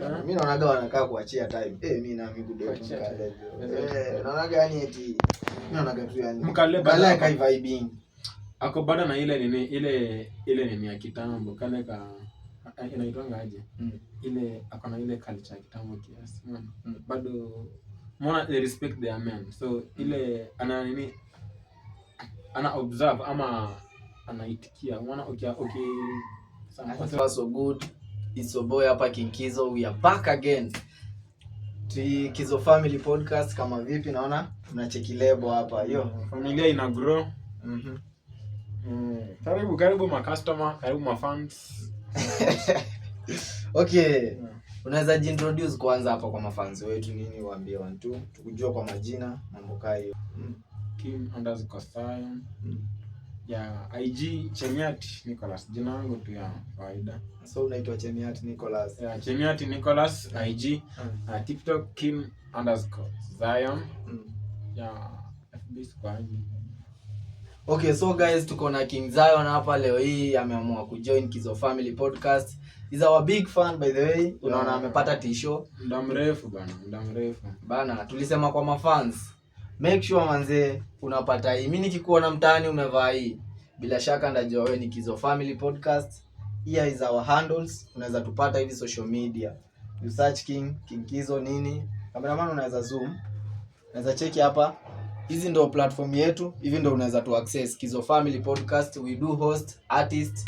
Mimi naonaga wanakaa kuachia time. Mimi na mimi kudoa mkale. Naonaga yani eti mimi naonaga tu yani mkale kai vibing. Ako bado na ile nini ya kitambo kale ka inaitwanga aje? Ile akona ile culture ya kitambo kiasi. Bado mbona they respect their men. So ile ana observe ama anaitikia. Unaona so good. It's your boy hapa King Kizo. We are back again. Kizo Family Podcast kama vipi naona tunacheki lebo hapa. Yo, familia ina grow. Karibu ma customer, karibu ma fans. Okay. Unaweza jintroduce kwanza hapa kwa mafans wetu nini waambie watu tukujua kwa majina mambo kama hiyo. Kim_Zion. Ya IG Chemiati Nicholas, jina langu tu ya kawaida. So unaitwa Chemiati Nicholas. Yeah, Chemiati Nicholas IG. TikTok Kim_Zion. Yeah, FB squad. Okay, so guys tuko na King Zion hapa leo hii ameamua kujoin Kizo Family Podcast. He's our big fan by the way. Unaona amepata t-shirt. Muda mrefu bana. Tulisema kwa mafans, make sure manze unapata hii. Mimi nikikuona mtaani umevaa hii, bila shaka ndajua wewe ni Kizo Family Podcast. Here is our handles. Unaweza tupata hivi social media. You search King Kizo nini. Cameraman unaweza zoom. Unaweza cheki hapa. Hizi ndo platform yetu. Hivi ndo unaweza tu access Kizo Family Podcast. We do host artists,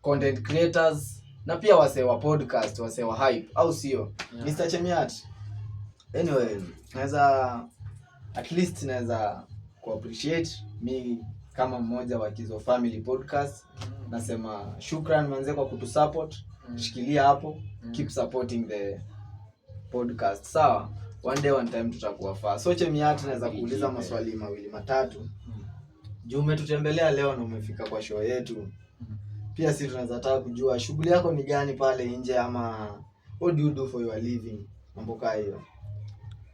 content creators na pia wasee wa podcast, wasee wa hype au sio? Mr. Chemiati. Anyway, naweza at least naweza ku appreciate me kama mmoja wa Kizo Family Podcast. Nasema shukran manze kwa kutusupport. Shikilia hapo. Keep supporting the podcast. Sawa? One day one time tutakuwa faa. So Chemiati naweza kuuliza maswali mawili matatu. Juu umetutembelea leo na umefika kwa show yetu. Pia sisi tunaweza taka kujua shughuli yako ni gani pale nje ama what do you do for your living? Mambo kama hiyo.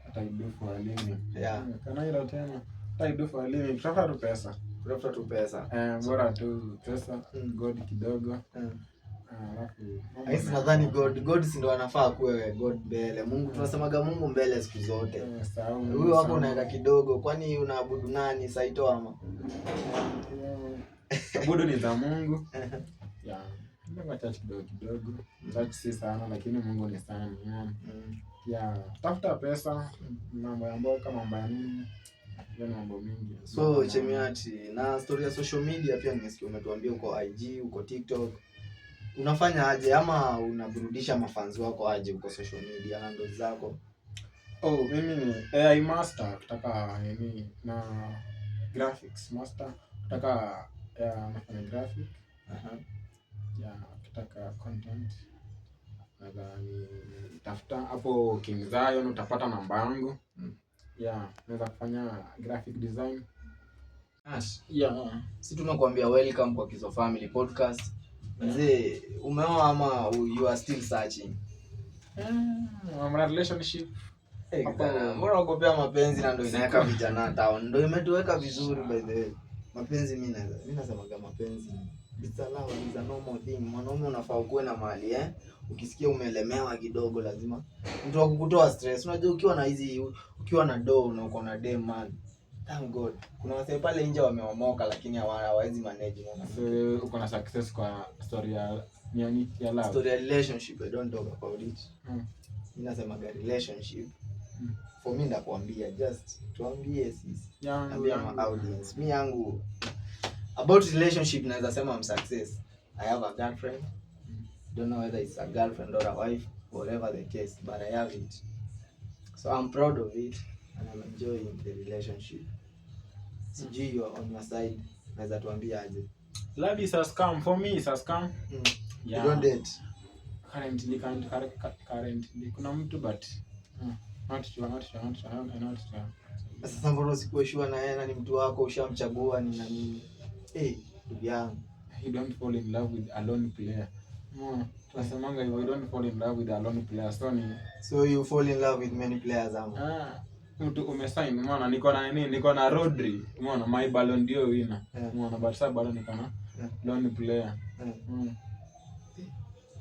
What I do for a living. Yeah. Kana hilo tena. What I do for a living. Tunataka tu pesa. Bora tu pesa. God kidogo. Haisi nadhani God si ndo anafaa kuwe God mbele. Mungu tunasemaga Mungu mbele siku zote. Huyu wako unaweka kidogo. Kwani unaabudu nani? Saito ama? Abudu ni za Mungu. Yeah. Mungu church kidogo. Church si sana lakini Mungu ni sana. Yeah. Tafuta pesa. Mambo ya mboka, mambo ya nini? Mambo mingi. So Chemiati, na story ya social media pia nimesikia umetuambia uko IG, uko TikTok. Unafanya aje ama unaburudisha mafans wako aje uko social media handles zako? Mimi ni AI master, kutaka nini na graphics master, kutaka nafanya graphic. Kutaka content. Nadhani tafuta hapo King Zion utapata namba yangu. Naweza kufanya graphic design. Sisi tunakuambia welcome kwa Kizo Family Podcast. Mzee, umeoa ama you are still searching? Relationship. Mbona ugopea mapenzi na ndio inaweka vijana town. Ndio imetuweka vizuri by the way. Mapenzi mimi nasemaga mapenzi. It's a love, it's a normal thing. Mwanaume unafaa kuwa na mali Ukisikia umelemewa kidogo lazima mtu wa kukutoa stress. Unajua ukiwa na dough na uko na dem man. Thank God. Kuna wase pale nje wameomoka lakini hawawezi manage mwana. So uko na success kwa story ya love. Story ya relationship, I don't talk about it. Mimi nasema relationship. For me ndakwambia just tuambie sisi. Ambia my audience. Mimi yangu about relationship naweza sema I'm success. I have a girlfriend. Don't know whether it's a girlfriend or a wife, whatever the case, but I have it. So I'm proud of it and I'm enjoying the relationship. Sijui you are on your side. Naweza tuambia aje? Love is a scam for me, it's a scam. You don't date? Currently kuna mtu but not sure. Sasa mbona usikuwe sure na yeye ni mtu wako ushamchagua ni nani? Ndugu yangu, you don't fall in love with a lone player. Tunasemanga you don't fall in love with a lone player. So you fall in love with many players ama? Mtu umesign, umeona niko na Rodri, umeona my Ballon d'Or winner. Umeona but sasa bado niko na lone player.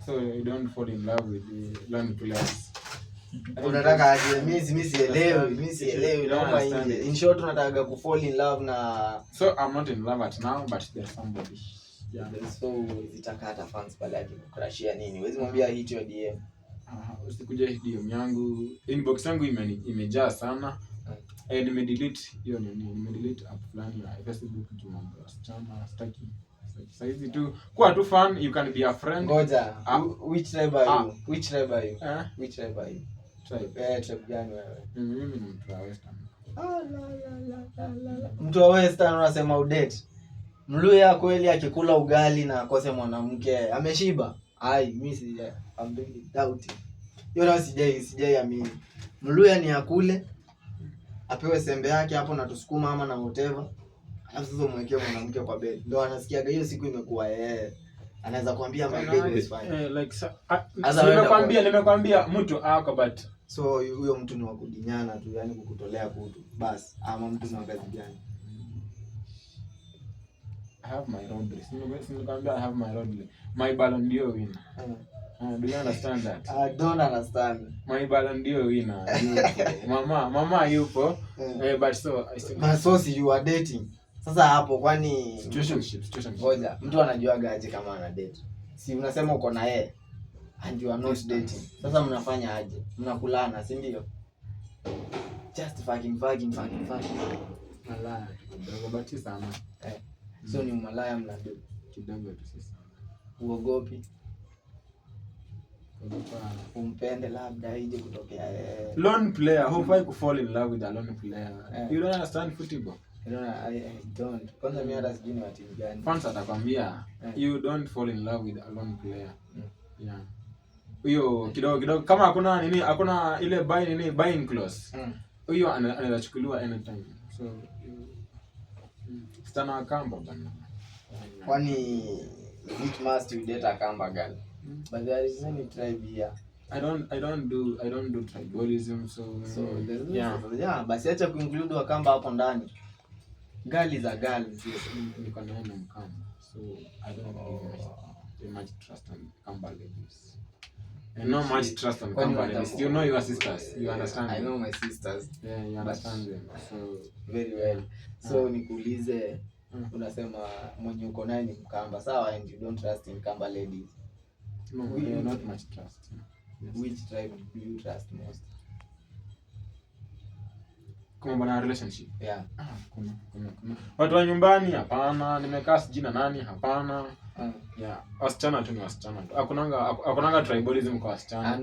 so you don't fall in love with the lone players. Unataka aje? Mimi sielewi naomba nje. In short unataka ku fall in love na so I'm not in love at now but there's somebody. Yeah. So zitaka hata fans pale akikukrashia nini? Huwezi mwambia hit your DM. Usikuja DM yangu. Inbox yangu imejaa sana. Nimedelete hiyo nimedelete app fulani ya Facebook juu mambo ya wasichana sitaki. Saizi tu kwa tu fan, you can be a friend. Ngoja. Which tribe are you? Which tribe are you? Which tribe are you? Tribe gani wewe? Mimi ni mtu wa Western. Mtu wa Western unasema udate. Mluya kweli akikula ugali na akose mwanamke ameshiba. Ai mimi I'm really doubting. Hiyo na sijai amini. Mluya ni akule apewe sembe yake hapo na tusukuma ama na whatever. Alafu sasa mwekee mwanamke kwa bed. Ndio anasikiaga hiyo siku imekuwa anaweza kuambia my day is fine. Nimekwambia mtu ako but so huyo mtu ni wa kudinyana tu, yani kukutolea kutu. Bas ama mtu ni wa kazi gani? I have my roadless. I have my roadless. My Ballon d'Or winner. Do you understand that? I don't understand. My Ballon d'Or winner. Mama yupo. But so I still. But so you are dating. Sasa hapo kwani situationship. Ngoja, mtu anajuaga aje kama ana date? Si unasema uko na yeye and you are not dating. Sasa mnafanya aje? Mnakulana, si ndio? Just fucking. Malaya kidogo but sana. So ni malaya mnadu kidogo tu sasa. Uogopi? Umpende labda ije kutokea lone player, hufai ku fall in love with a lone player. You don't understand football. I don't. Kwanza mimi hata sijui ni wa timu gani. Fans atakwambia you don't fall in love with a lone player. Yeah. Huyo kidogo kama hakuna ile buying clause. Huyo anaweza chukuliwa anytime. So stana kamba bana. Kwani it must you date a kamba girl. But there is many tribe here. I don't do tribalism so yeah basi acha kuinclude wakamba hapo ndani. Girl is a girl. Niko na mkamba. So I don't give much trust on kamba ladies. And no much trust on kamba ladies. You know your sisters. You understand? I know my sisters. Yeah, you understand them. So very well. So nikuulize unasema mwenye uko naye ni mkamba. Sawa, and you don't trust in kamba ladies. No, not much trust. Yes. Which tribe do you trust most? Kama bana relationship. Yeah. Kuna. Watu wa nyumbani hapana, nimekaa sijina nani hapana. Yeah, wasichana tu ni wasichana tu. Hakunanga tribalism kwa wasichana.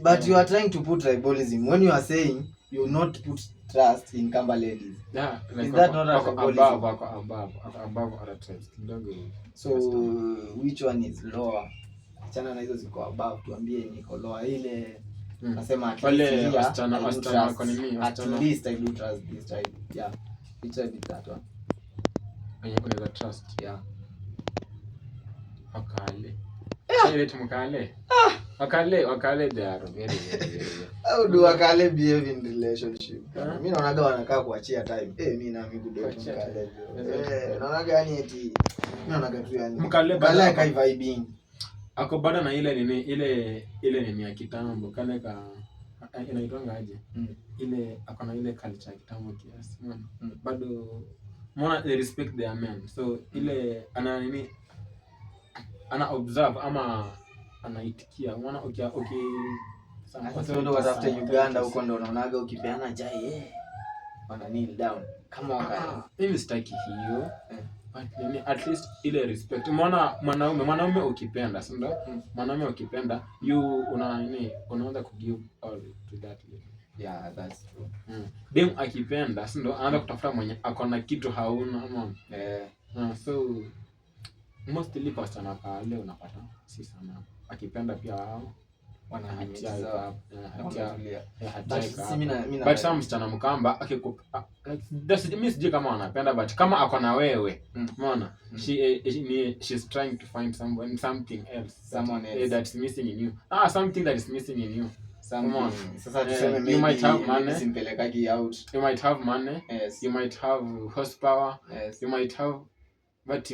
But you are trying to put tribalism when you are saying you not put trust in kamba ladies. Yeah, like is that not above other tribes. So which one is lower? Achana na hizo ziko above, tuambie niko lower ile. Nasema at least I do trust this tribe. Yeah. Which tribe is that one? Wenye unaweza trust. Yeah. Wakale. Ile tumkale. Wakale they are very. How do Wakale behave in relationship? Mimi naonaga wanakaa kuachia time. Mimi na mimi good Mkale. Naonaga yani eti mimi naonaga tu yani. Mkale kai vibing. Ako bado na ile nini ya kitambo kale ka inaitwanga aje? Ile akona ile culture ya kitambo kiasi. Bado mwana they respect their men. So ile ana observe ama anaitikia. Mwana sasa ndo watafuta Uganda huko ndo unaonaga ukipeana chai wana kneel down kama Wakale. Mimi sitaki hiyo. But at least ile respect. Mwanaume ukipenda, si ndio? Mwanaume ukipenda, unaanza ku give all to that lady. Yeah, that's true. Dem akipenda, si ndio? Anaanza kutafuta mwenye akona kitu hauna, unaona? So mostly wasichana pale unapata si sana. Akipenda pia wao wanahatia but some msichana mkamba akikupa mimi sijui kama wanapenda but kama ako na wewe umeona she's trying to find something else that's missing in you something that is missing in you sasa tuseme maybe you might have money simpelekagi out you might have money yes. You might have horsepower yes. You might have but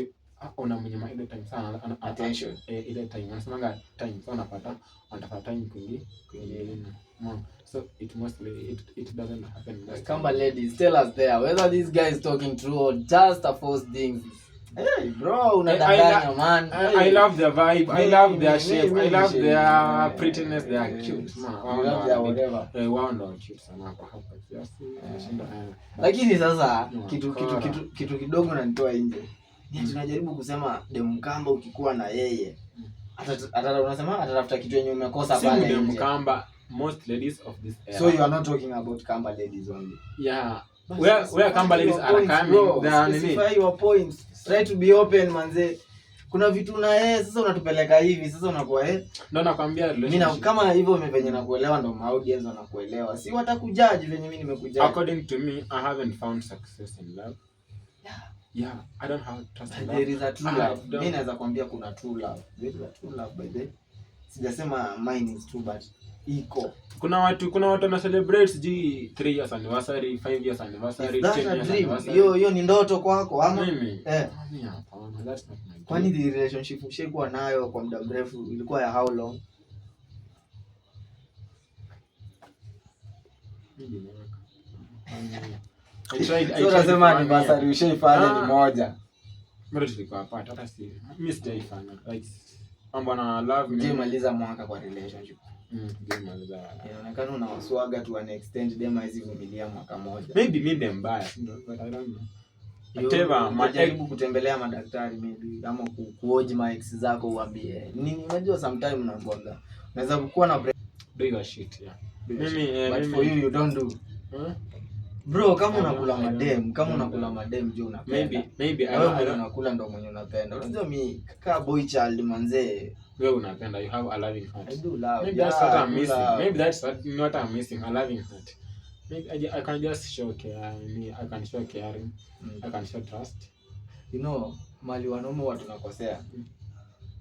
unamnyima ile time sana attention, ile time anasemanga time sana, unapata anatafuta time kwingine. So it mostly it doesn't happen. Kamba ladies, tell us there whether this guy is talking true or just a false thing. Hey bro, unadanganya man. I love their vibe, I love their shape, I love their prettiness, they are cute man. I love their whatever. Wao ndio cute sana kwa hapa kiasi. Lakini sasa kitu kidogo nanitoa nje. Ni tunajaribu kusema dem Kamba ukikuwa na yeye unasema atatafuta kitu yenye umekosa pale nje. Dem Kamba, most ladies of this era. So you are not talking about Kamba ladies only. Yeah. Where Kamba ladies are coming, they are specify your points. Try to be open manze. Kuna vitu na yeye sasa unatupeleka hivi, sasa unakuwa ndio nakwambia relationship. Mimi kama hivyo venye nakuelewa ndio audience wanakuelewa. Si watakujaji venye mimi nimekujaji. According to me, I haven't found success in love. Yeah, I don't have trust in love. There is a true love. Mimi naweza kuambia kuna true love. There is a true love by the way. Sijasema mine is true but iko. Kuna watu wana celebrate 3 years anniversary, 5 years anniversary, 10 years anniversary. Hiyo ni ndoto kwako ama? Mimi hapana, that's not my goal. Kwani the relationship ushaikuwa nayo kwa muda mrefu ilikuwa ya how long? So nasema anniversary ushaifanya ni moja. Mimi tulikuwa apart, hata si mimi sijaifanya. Like mambo na love mimi maliza mwaka kwa relationship. Maliza. Inaonekana unawaswaga tu an extend dem hizi vumilia mwaka moja. Maybe mimi mbaya, but I don't know. Whatever, majaribu kutembelea madaktari maybe ama kuoji ma ex zako uambie. Nini unajua sometimes unagonga. Unaweza kuwa na do your shit, yeah. But for you don't do. Bro, kama unakula madem jo unapenda. Maybe I don't unakula ndo mwenye unapenda. Unajua mimi kaka boy child manze. Wewe unapenda, you have a loving heart. I do love. Maybe that's what I'm missing. Maybe that's what I'm missing, a loving heart. Maybe I can just show care. I can show caring. I can show trust. You know, mali wanaume watu tunakosea.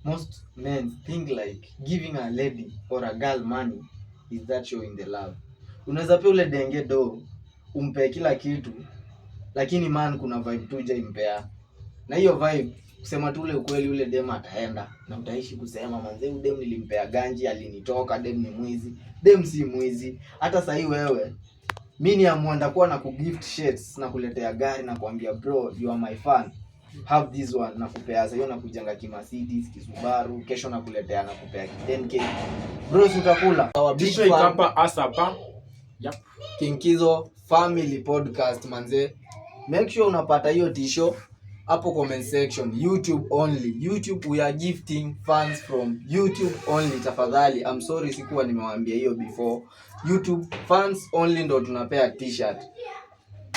Most men think like giving a lady or a girl money is that showing the love. Unaweza pia ule denge do umpe kila kitu lakini man kuna vibe tu je impea. Na hiyo vibe kusema tu ule ukweli ule dem ataenda na utaishi kusema manze dem nilimpea ganji alinitoka, dem ni mwizi. Dem si mwizi. Hata sasa hii wewe mimi ni amwenda kuwa na kugift shirts na kuletea gari na kuambia bro you are my fan. Have this one na kupea sasa hiyo na kujenga Mercedes, Subaru, kesho na kuletea na kupea 10k. Bro utakula. Tisho ikapa asapa. Yep. King Kizo Family Podcast manze. Make sure unapata hiyo tisho hapo comment section. YouTube only. YouTube we are gifting fans from YouTube only tafadhali. I'm sorry sikuwa nimewaambia hiyo before. YouTube fans only ndo tunapea t-shirt.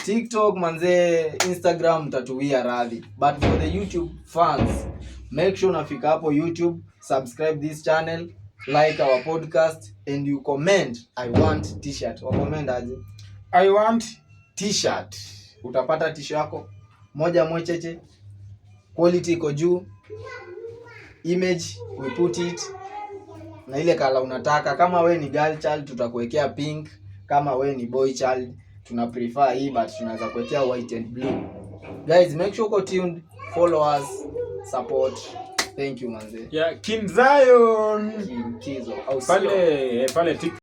TikTok manze, Instagram mtatuwia radhi. But for the YouTube fans, make sure unafika hapo YouTube, subscribe this channel, like our podcast and you comment I want t-shirt. Wa comment aje? I want t-shirt. Utapata t-shirt yako moja mwecheche. Quality iko juu. Image we put it na ile kala unataka. Kama we ni girl child tutakuwekea pink. Kama we ni boy child tuna prefer hii but tunaweza kuwekea white and blue. Guys, make sure uko tuned, follow us, support. Thank you manze. Yeah, King Zion. King Kizo. Pale TikTok.